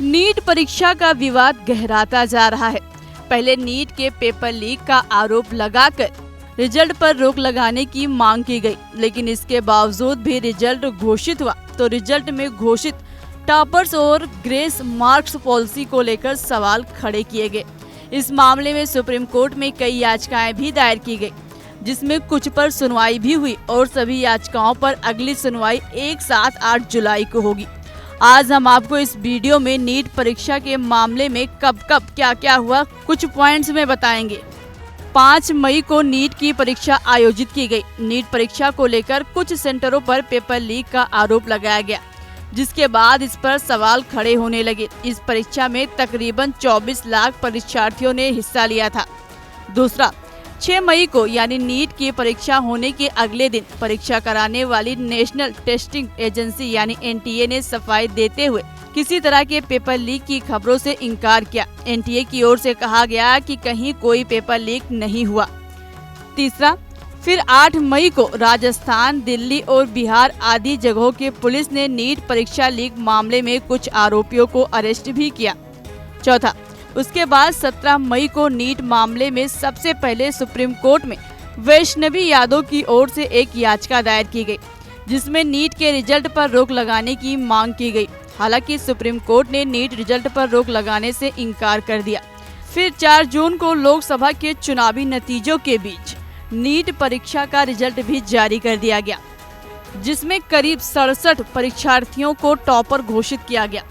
NEET परीक्षा का विवाद गहराता जा रहा है। पहले नीट के पेपर लीक का आरोप लगाकर रिजल्ट पर रोक लगाने की मांग की गई, लेकिन इसके बावजूद भी रिजल्ट घोषित हुआ तो रिजल्ट में घोषित टॉपर्स और ग्रेस मार्क्स पॉलिसी को लेकर सवाल खड़े किए गए। इस मामले में सुप्रीम कोर्ट में कई याचिकाएं भी दायर की गई, जिसमें कुछ पर सुनवाई भी हुई और सभी याचिकाओं पर अगली सुनवाई एक साथ 8 जुलाई को होगी। आज हम आपको इस वीडियो में नीट परीक्षा के मामले में कब क्या हुआ कुछ पॉइंट्स में बताएंगे। 5 मई को नीट की परीक्षा आयोजित की गई। नीट परीक्षा को लेकर कुछ सेंटरों पर पेपर लीक का आरोप लगाया गया, जिसके बाद इस पर सवाल खड़े होने लगे। इस परीक्षा में तकरीबन 24 लाख परीक्षार्थियों ने हिस्सा लिया था। दूसरा, 6 मई को यानी नीट की परीक्षा होने के अगले दिन परीक्षा कराने वाली नेशनल टेस्टिंग एजेंसी यानी एनटीए ने सफाई देते हुए किसी तरह के पेपर लीक की खबरों से इनकार किया। एनटीए की ओर से कहा गया कि कहीं कोई पेपर लीक नहीं हुआ। तीसरा, फिर 8 मई को राजस्थान, दिल्ली और बिहार आदि जगहों के पुलिस ने नीट परीक्षा लीक मामले में कुछ आरोपियों को अरेस्ट भी किया। चौथा, उसके बाद 17 मई को नीट मामले में सबसे पहले सुप्रीम कोर्ट में वैष्णवी यादव की ओर से एक याचिका दायर की गई, जिसमें नीट के रिजल्ट पर रोक लगाने की मांग की गई। हालांकि सुप्रीम कोर्ट ने नीट रिजल्ट पर रोक लगाने से इनकार कर दिया। फिर 4 जून को लोकसभा के चुनावी नतीजों के बीच नीट परीक्षा का रिजल्ट भी जारी कर दिया गया, जिसमें करीब 67 परीक्षार्थियों को टॉपर घोषित किया गया।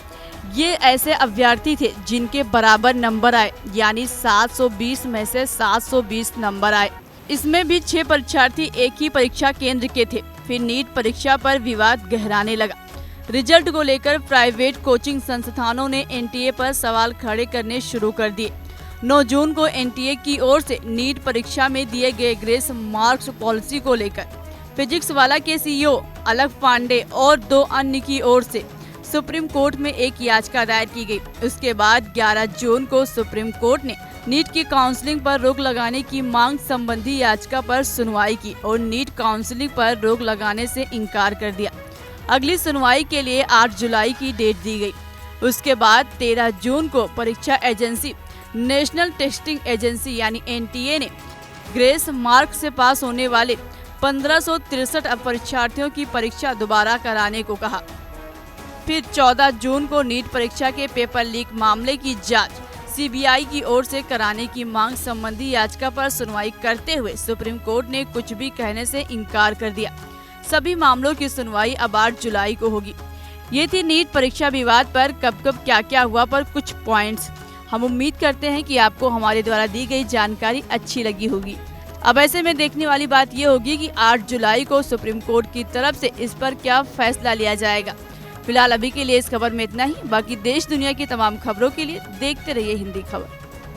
ये ऐसे अभ्यर्थी थे जिनके बराबर नंबर आए, यानी 720 में से 720 नंबर आए। इसमें भी 6 परीक्षार्थी एक ही परीक्षा केंद्र के थे। फिर नीट परीक्षा पर विवाद गहराने लगा। रिजल्ट को लेकर प्राइवेट कोचिंग संस्थानों ने एनटीए पर सवाल खड़े करने शुरू कर दिए। 9 जून को एनटीए की ओर से नीट परीक्षा में दिए गए ग्रेस मार्क्स पॉलिसी को लेकर फिजिक्स वाला के सीईओ अलख पांडे और 2 अन्य की ओर से सुप्रीम कोर्ट में एक याचिका दायर की गई। उसके बाद 11 जून को सुप्रीम कोर्ट ने नीट की काउंसलिंग पर रोक लगाने की मांग संबंधी याचिका पर सुनवाई की और नीट काउंसलिंग पर रोक लगाने से इनकार कर दिया। अगली सुनवाई के लिए 8 जुलाई की डेट दी गई। उसके बाद 13 जून को परीक्षा एजेंसी नेशनल टेस्टिंग एजेंसी यानी एनटीए ने ग्रेस मार्क से पास होने वाले 1563 परीक्षार्थियों की परीक्षा दोबारा कराने को कहा। फिर 14 जून को नीट परीक्षा के पेपर लीक मामले की जांच सीबीआई की ओर से कराने की मांग संबंधी याचिका पर सुनवाई करते हुए सुप्रीम कोर्ट ने कुछ भी कहने से इनकार कर दिया। सभी मामलों की सुनवाई अब 8 जुलाई को होगी। ये थी नीट परीक्षा विवाद पर कब क्या हुआ पर कुछ पॉइंट्स। हम उम्मीद करते हैं कि आपको हमारे द्वारा दी गई जानकारी अच्छी लगी होगी। अब ऐसे में देखने वाली बात ये होगी कि 8 जुलाई को सुप्रीम कोर्ट की तरफ से इस पर क्या फैसला लिया जाएगा। फिलहाल अभी के लिए इस खबर में इतना ही। बाकी देश दुनिया की तमाम खबरों के लिए देखते रहिए हिंदी खबर।